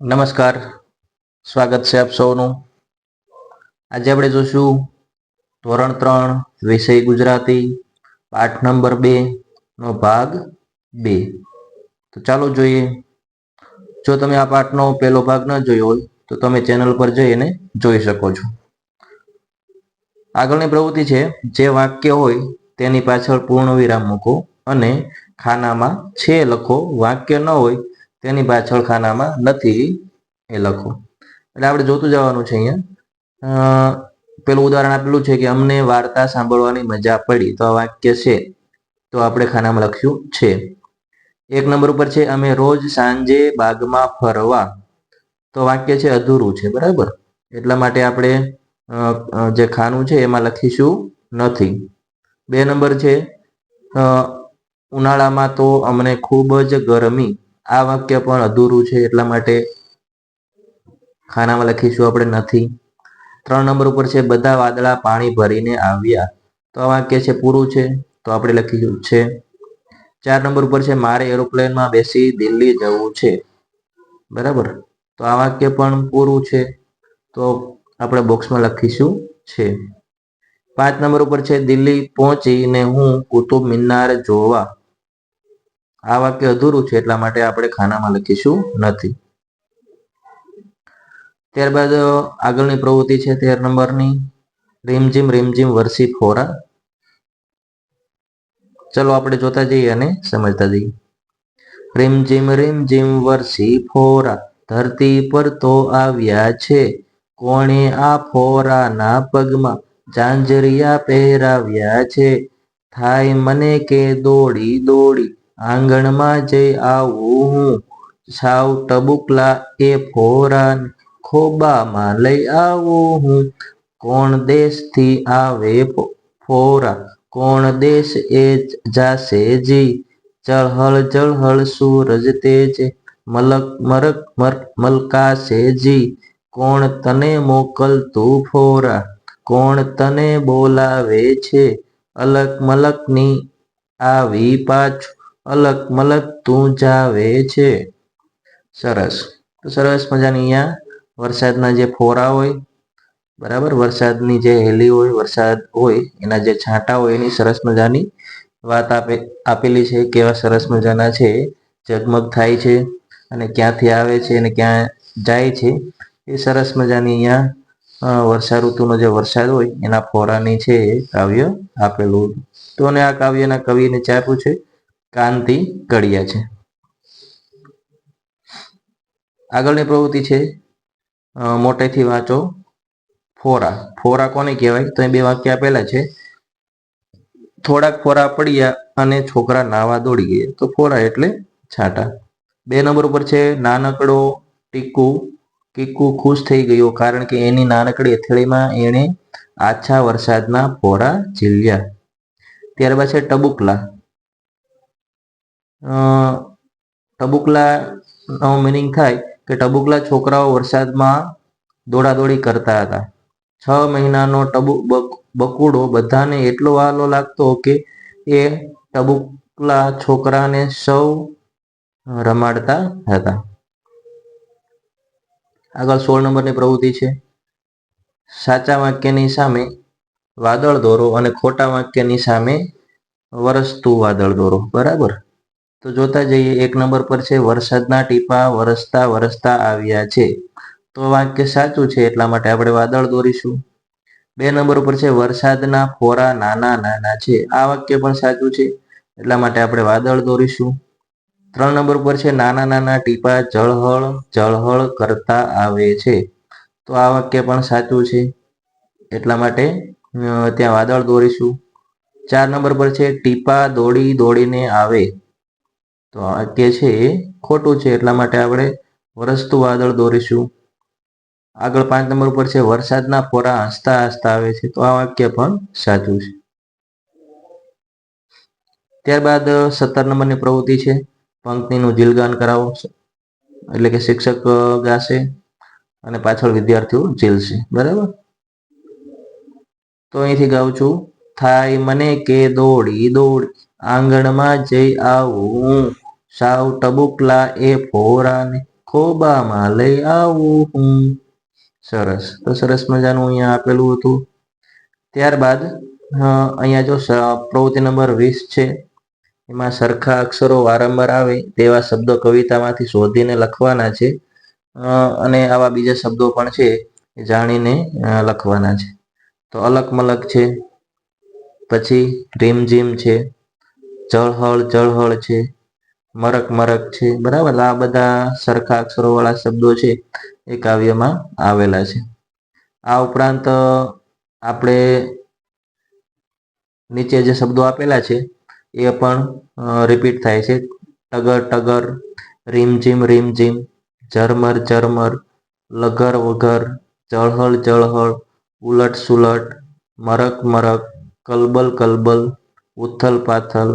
નમસ્કાર, સ્વાગત છે આપ સૌનું. આજે આપણે જોશું ધોરણ 3 વિષય ગુજરાતી પાઠ નંબર 2 નો ભાગ 2. તો ચાલો જોઈએ. જો તમે આ પાઠનો પહેલો ભાગ ન જોયો હોય તો તમે ચેનલ પર જઈને જોઈ શકો છો. આગળની પ્રવૃત્તિ છે, જે વાક્ય હોય તેની પાછળ પૂર્ણ વિરામ મૂકો અને ખાનામાં છે લખો. વાક્ય ન હોય તેની પાછળ ખાનામાં નથી એ લખો. એટલે આપણે જોતું જવાનું છે. અહીંયા પેલું ઉદાહરણ આપેલું છે કે અમને વાર્તા સાંભળવાની મજા પડી, તો આ વાક્ય છે, તો આપણે ખાનામાં લખ્યું છે. 1 નંબર ઉપર છે, અમે રોજ સાંજે બાગમાં ફરવા, તો વાક્ય છે અધૂરું છે, બરાબર. એટલા માટે આપણે જે ખાનું છે એમાં લખીશું નથી. 2 નંબર છે, ઉનાળામાં તો અમને ખૂબ જ ગરમી, આ વાક્ય પણ અધૂરું છે, એટલા માટે ખાનામાં લખીશું આપણે નથી. 3 નંબર ઉપર છે, બધા વાદળા પાણી ભરીને આવ્યા, તો આ વાક્ય છે પૂરું છે, તો આપણે લખીશું છે. 4 નંબર ઉપર છે, મારે એરોપ્લેનમાં બેસી દિલ્હી જવું છે, બરાબર. તો આ વાક્ય પણ પૂરું છે, તો આપણે બોક્સમાં લખીશું છે. 5 નંબર ઉપર છે, દિલ્હી પહોંચીને હું કુતુબ મિનાર જોવા, આ વાક્ય અધૂરું છે, એટલા માટે આપણે ખાનામાં લખીશું નથી. ત્યારબાદ આગળની પ્રવૃત્તિ છે 13 નંબરની, રીમઝીમ રીમઝીમ વરસી ફોરા. ચલો આપણે જોતા જઈએ અને સમજતા જઈએ. રીમઝીમ રીમઝીમ વરસી ફોરા, ધરતી પર તો આવ્યા છે, કોણે આ ફોરાના પગમાં ઝાંઝરિયા પહેરાવ્યા છે. થાય મને કે દોડી દોડી આંગણમાં જઈ આવું હું, સાવ ટબુકલા એ ફોરાને ખોબામાં લઈ આવું હું. કોણ દેશથી આવે ફોરા, કોણ દેશ એ જાશે જી, ચળહળ ચળહળ સૂરજ તેજે મલક મરક મલકાશે જી. કોણ તને મોકલતું ફોરા, કોણ તને બોલાવે છે, અલક મલકની આવી પાછું અલક મલક તું જાવે છે. સરસ. તો સરસ મજાની અહીંયા વરસાદના જે ફોરા હોય, બરાબર, વરસાદની જે હેલી હોય, વરસાદ હોય એના જે છાંટા હોય એની સરસ મજાની વાત આપેલી છે. કેવા સરસ મજાના છે, ઝગમગ થાય છે અને ક્યાંથી આવે છે અને ક્યાં જાય છે, એ સરસ મજાની અહીંયા વર્ષા ઋતુનો જે વરસાદ હોય એના ફોરાની છે કાવ્ય આપેલું. તો આ કાવ્યના કવિને આપ્યું છે કાંતિ કડિયા છે. આગળની પ્રવૃત્તિ છે, મોટેથી વાંચો ફોરા. ફોરા કોને કહેવાય? તો એ 2 વાક્ય આપેલા છે. થોડાક ફોરા પડ્યા અને છોકરા નાવા દોડી ગયા, તો ફોરા એટલે છાંટા. 2 નંબર ઉપર છે, નાનકડો કીકુ ખુશ થઈ ગયો, કારણ કે એની નાનકડી અથેળીમાં એણે આછા વરસાદના ફોરા ઝીલ્યા. ત્યારબાદ છે ટબુકલા. ટબુકલા નો મિનિંગ થાય કે ટબુકલા છોકરાઓ વરસાદમાં દોડાદોડી કરતા હતા. 6 મહિનાનો બકુડો બધાને એટલો વહાલો લાગતો કે એ ટબુકલા છોકરાને સૌ રમાડતા હતા. આગળ 16 નંબરની પ્રવૃત્તિ છે, સાચા વાક્યની સામે વાદળ દોરો અને ખોટા વાક્યની સામે વરસતું વાદળ દોરો, બરાબર. તો જોતા જઈએ. 1 નંબર પર છે, વરસાદના ટીપા વરસતા વરસતા આવ્યા છે, તો વાક્ય સાચું છે, એટલા માટે આપણે વાદળ દોરીશું. 2 નંબર ઉપર છે, વરસાદના ફોરા નાના નાના છે, આ વાક્ય પણ સાચું છે, એટલા માટે આપણે વાદળ દોરીશું. 3 નંબર ઉપર છે, નાના નાના ટીપા ઝળહળ ઝળહળ કરતા આવે છે, તો આ વાક્ય પણ સાચું છે, એટલા માટે ત્યાં વાદળ દોરીશું. 4 નંબર પર છે, ટીપા દોડી દોડીને આવે, તો આ વાક્ય છે એ ખોટું છે, એટલા માટે આપણે વરસતું વાદળ દોરીશું. આગળ 5 નંબર ઉપર છે, વરસાદના ફોરા હસતા હસતા આવે છે, તો આ વાક્ય પણ સાચું છે. ત્યારબાદ 17 નંબરની પ્રવૃત્તિ છે, પંક્તિનું જીલગાન કરાવો, એટલે કે શિક્ષક ગાશે અને પાછળ વિદ્યાર્થીઓ ઝીલશે, બરાબર. તો અહીંથી ગાઉં છું, થાય મને કે દોડી દોડી આંગણમાં જઈ આવું હું, સાવ ટબુકલા એ ફોરાને ખોબામાં લઈ આવું હું. સરસ. તો સરસ મજાનું અહીંયા આપેલું હતું. ત્યારબાદ અહીંયા જો પ્રવૃત્તિ નંબર 20 છે, એમાં સરખા અક્ષરો વારંવાર આવે તેવા શબ્દો કવિતામાંથી શોધીને લખવાના છે, અને આવા બીજા શબ્દો પણ છે એ જાણીને લખવાના છે. તો અલક મલક છે, પછી રીમઝીમ છે, ચળહળ ચળહળ છે, મરક મરક છે. બરાબર, આ બધા સરખા અક્ષરો વાળા શબ્દો છે એ કાવ્યમાં આવેલા છે. આ ઉપરાંત આપણે નીચે જે શબ્દો આપેલા છે એ પણ રિપીટ થાય છે. ટગર ટગર, રીમઝીમ રીમઝીમ, ઝરમર ઝરમર, લઘર વઘર, ચળહળ ચળહળ, ઉલટ સુલટ, મરક મરક, કલબલ કલબલ, ઉથલ પાથલ.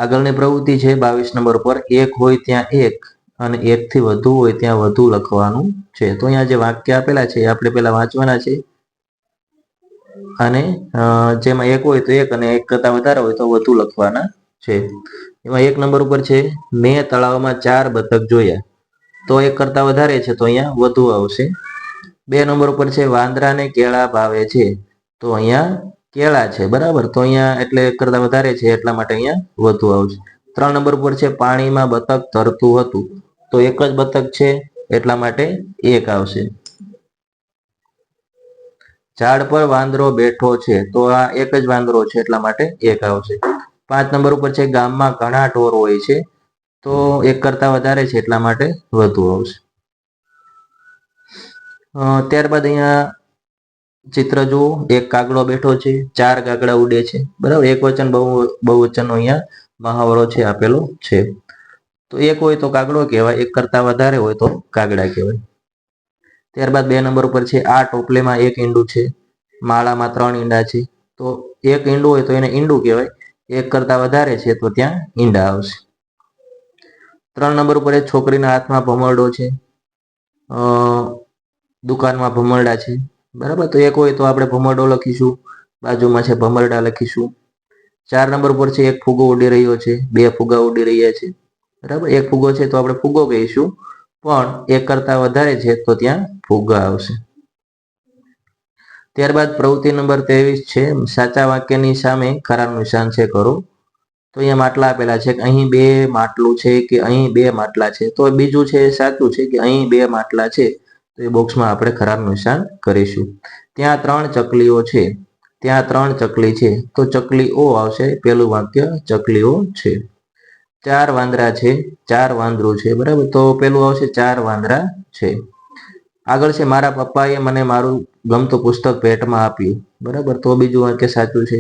આગળની પ્રવૃત્તિ છે 22 નંબર પર, એક હોય ત્યાં એક અને એકથી વધુ હોય ત્યાં વધુ લખવાનું છે. તો અહીંયા જે વાક્ય આપેલા છે એ આપણે પહેલા વાંચવાના છે, અને જેમાં એક હોય તો એક અને એક કરતાં વધારે હોય તો વધુ લખવાના છે. એમાં 1 નંબર ઉપર છે, મેં તળાવમાં 4 બતક જોયા. તો એક કરતાં વધારે છે તો અહીંયા વધુ આવશે. 2 નંબર ઉપર છે, વાંદરાને કેળા ભાવે છે. તો અહીંયા કેળા છે. બરાબર, તો અહીંયા એટલે એક કરતાં વધારે છે એટલા માટે અહીંયા વધુ આવશે. 3 નંબર ઉપર છે, પાણીમાં બતક તરતું હતું. તો એક જ બતક છે એટલા માટે એક આવશે. ઝાડ પર વાંદરો બેઠો છે. તો આ એક જ વાંદરો છે એટલા માટે એક આવશે. 5 નંબર ઉપર છે, ગામમાં ઘણા ઢોર હોય છે. તો એક કરતાં વધારે છે એટલા માટે વધુ આવશે. ત્યારબાદ અહીંયા ચિત્ર જુઓ, એક કાગડો બેઠો છે, 4 કાગડા ઉડે છે. બરાબર, એક વચન બહુવચનનો અહીંયા મહાવરો છે આપેલો છે. તો એક હોય તો કાગડો કહેવાય, એક કરતાં વધારે હોય તો કાગડા કહેવાય. ત્યારબાદ 2 નંબર ઉપર છે, આ ટોપલીમાં એક ઈંડું છે, માળામાં 3 ઈંડા છે. તો એક ઈંડું હોય તો એને ઈંડું કહેવાય, એક કરતાં વધારે છે તો ત્યાં ઈંડા આવશે. 3 નંબર ઉપર છોકરીના હાથમાં ભમરડો છે, દુકાનમાં ભમરડા છે. બરાબર, તો એક હોય તો આપણે ભમરડો લખીશું, બાજુમાં છે ભમરડા લખીશું. 4 નંબર પર છે, એક ફુગ્ગો ઉડી રહ્યો છે, 2 ફુગ્ગા ઉડી રહ્યા છે. બરાબર, એક ફુગ્ગો છે તો આપણે ફુગ્ગો કહીશું, પણ એક કરતાં વધારે છે તો ત્યાં ફુગ્ગા આવશે. ત્યારબાદ પ્રવૃત્તિ નંબર 23 છે, સાચા વાક્યની સામે ખરાનું નિશાન છે કરો. તો અહીંયા માટલા આપેલા છે કે અહીં 2 માટલું છે કે અહીં 2 માટલા છે. તો બીજું છે સાચું છે કે અહીં 2 માટલા છે. તો એ બોક્સમાં આપણે ખરાનું નિશાન કરીશું. ત્યાં 3 ચકલીઓ છે. ત્યાં 3 ચકલી છે. તો ચકલીઓ આવશે, પહેલું વાક્ય ચકલીઓ છે. 4 વાંદરા છે, 4 વાંદરું છે. બરાબર, તો પેલું આવશે 4 વાંદરા છે. આગળ છે, મારા પપ્પાએ મને મારું ગમતું પુસ્તક ભેટમાં આપ્યું. બરાબર, તો બીજું વાક્ય સાચું છે.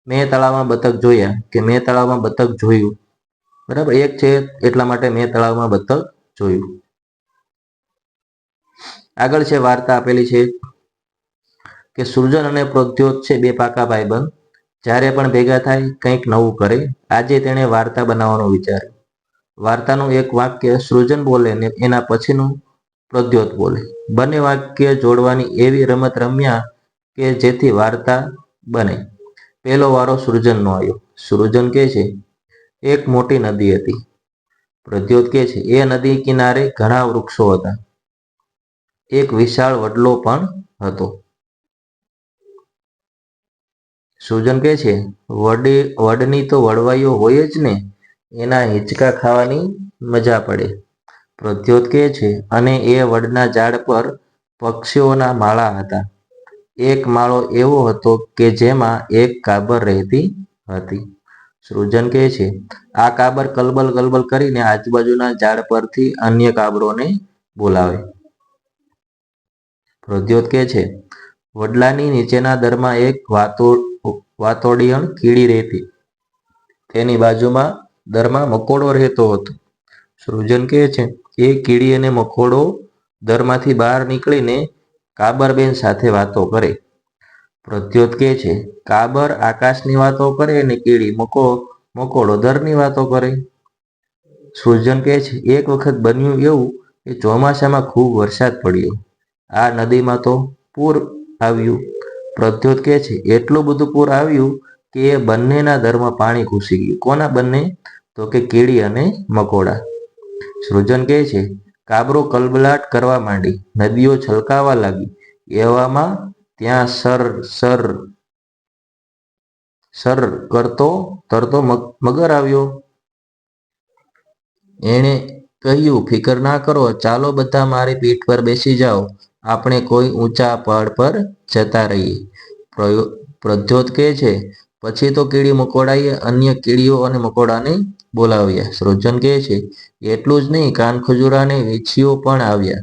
મેં તળાવમાં બતક જોયા કે મેં તળાવમાં બતક જોયું. બરાબર, એક છે એટલા માટે મેં તળાવમાં બતક જોયું. આગળ છે, વાર્તા આપેલી છે કે સૃજન અને પ્રદ્યોત છે 2 પાકા ભાઈબંધ. જ્યારે પણ ભેગા થાય કંઈક નવું કરે. આજે તેણે વાર્તા બનાવવાનો વિચાર્યો. વાર્તાનું એક વાક્ય સૃજન બોલે ને એના પછીનું પ્રદ્યોત બોલે. બંને વાક્ય જોડવાની એવી રમત રમ્યા કે જેથી વાર્તા બને. પહેલો વારો સૃજનનો આવ્યો. સૃજન કહે છે, એક મોટી નદી હતી. પ્રદ્યોત કહે છે, એ નદી કિનારે ઘણા વૃક્ષો હતા. એક વિશાળ વડલો પણ હતો. સૃજન કહે છે, વડની તો વડવાઈઓ હોય જ ને, એના હિંચકા ખાવાની મજા પડે. પ્રદ્યોત કહે છે, અને એ વડના ઝાડ પર પક્ષીઓના માળા હતા. એક માળો એવો હતો કે જેમાં એક કાબર રહેતી હતી. સૃજન કહે છે, આ કાબર કલબલ કલબલ કરીને આજુબાજુના ઝાડ પરથી અન્ય કાબરોને બોલાવે. પ્રદ્યોત કહે છે, વડલાની નીચેના દરમાં એક વાતોડિયણ કીડી રહેતી. તેની બાજુમાં દરમાં મકોડો રહેતો હતો. સૃજન કહે છે, એ કીડી અને મકોડો દરમાંથી બહાર નીકળીને કાબરબેન સાથે વાતો કરે. પ્રદ્યોત કહે છે, કાબર આકાશની વાતો કરે અને કીડી મકોડો દરની વાતો કરે. સૃજન કહે છે, એક વખત બન્યું એવું કે ચોમાસામાં ખૂબ વરસાદ પડ્યો. આ નદીમાં તો પૂર આવ્યું. પ્રદ્યોત કહે છે, એટલું બધું પૂર આવ્યું કે એ બંનેના દરમાં પાણી ઘૂસી ગયું. કોના બંને? તો કે કીડી અને મકોડા. સૃજન કહે છે કાબરો કલબલાટ કરવા માંડી, નદીઓ છલકાવા લાગી, એવામાં ત્યાં સર સર સર કરતો તરતો મગર આવ્યો. એણે કહ્યું ફિકર ના કરો, ચાલો બધા મારી પીઠ પર બેસી જાઓ, આપણે કોઈ ઊંચા પહાડ પર જતા રહીએ. પ્રદ્યોત કહે છે પછી તો કીડી મકોડાએ અન્ય કીડીઓ અને મકોડાને બોલાવ્યા. સૃજન કહે છે એટલું જ નહીં, કાન ખજૂરા અને વીંછીઓ પણ આવ્યા.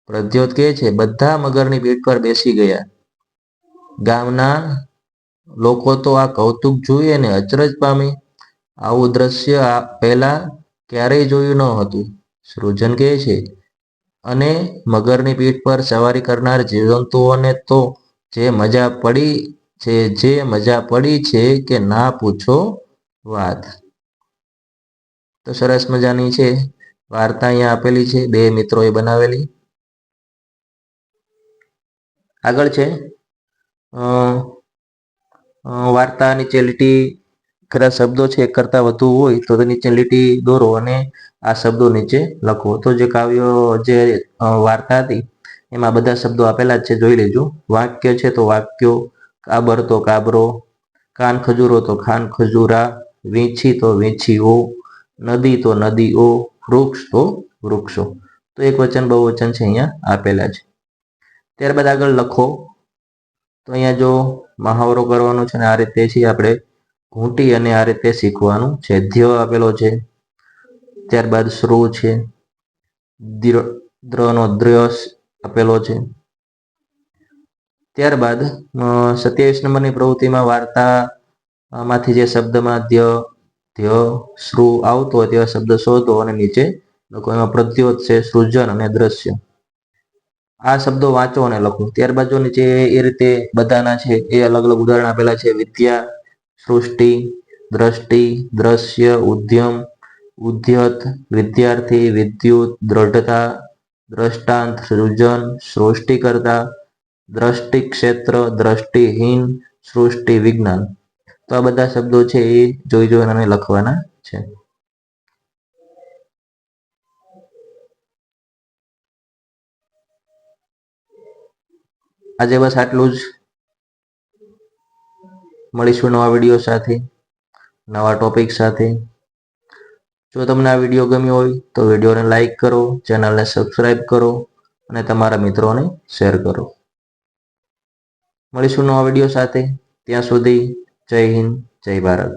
પ્રદ્યોત કહે છે બધા મગરની પીઠ પર બેસી ગયા. ગામના લોકો તો આ કૌતુક જોઈને અચરજ પામે. આવું દ્રશ્ય પહેલા ક્યારેય જોયું ન હતું. સૃજન કહે છે અને મગરની પીઠ પર સવારી કરનાર જીવજંતુઓને તો જે મજા પડી છે કે ના પૂછો વાત. તો સરસ મજાની છે વાર્તા અહીંયા આપેલી છે, બે મિત્રોએ બનાવેલી. આગળ છે વાર્તા નીચે લીટી કદાચ શબ્દો છે એક કરતા વધુ હોય તો નીચે લીટી દોરો અને આ શબ્દો નીચે લખો. તો જે વાર્તા હતી એમાં બધા શબ્દો આપેલા જ છે, જોઈ લેજો. વાક્ય છે તો વાક્યો, કાબર તો કાબરો, કાન ખજૂરો તો ખાન ખજૂરા, વીંછી તો વીંછીઓ, નદી તો નદીઓ, વૃક્ષ તો વૃક્ષો. તો એક વચન બહુવચન છે અહીંયા આપેલા છે. ત્યારબાદ આગળ લખો. તો અહીંયા જો મહાવરો કરવાનો છે ને આ રીતે છે આપણે ઘૂંટી અને આ રીતે શીખવાનું છે. ધ્ય આપેલો છે, ત્યારબાદ શ્રુ છે, દ્રનો દ્રયસ આપેલો છે. ત્યારબાદ 27 નંબરની પ્રવૃત્તિમાં વાર્તામાંથી જે શબ્દમાં ધ્ય શ્રુ આવતો હોય તેવા શબ્દ શોધો અને નીચે લખો. એમાં પ્રદ્યોત છે, સૃજન અને દ્રશ્ય. આ શબ્દો વાંચો અને લખો. ત્યારબાદ જો નીચે એ રીતે બધાના છે એ અલગ અલગ ઉદાહરણ આપેલા છે. વિદ્યા, સૃષ્ટિ, દ્રષ્ટિ, દ્રશ્ય, ઉદ્યમ, ઉદ્યત, વિદ્યાર્થી, વિદ્યુત, દ્રઢતા, દ્રષ્ટાંત, સૃજન, સૃષ્ટિકર્તા, દ્રષ્ટિ ક્ષેત્ર, દ્રષ્ટિહીન, સૃષ્ટિ વિજ્ઞાન. તો આ બધા શબ્દો છે એ જોઈને લખવાના છે. આજે બસ આટલું જ. મળીશું નવા વિડીયો સાથે, નવા ટોપિક સાથે. જો તમને આ વિડીયો ગમ્યો હોય તો વિડીયોને લાઈક કરો, ચેનલને સબસ્ક્રાઈબ કરો અને તમારા મિત્રોને શેર કરો. મળીશું નવા વિડીયો સાથે. ત્યાં સુધી જય હિન્દ, જય ભારત.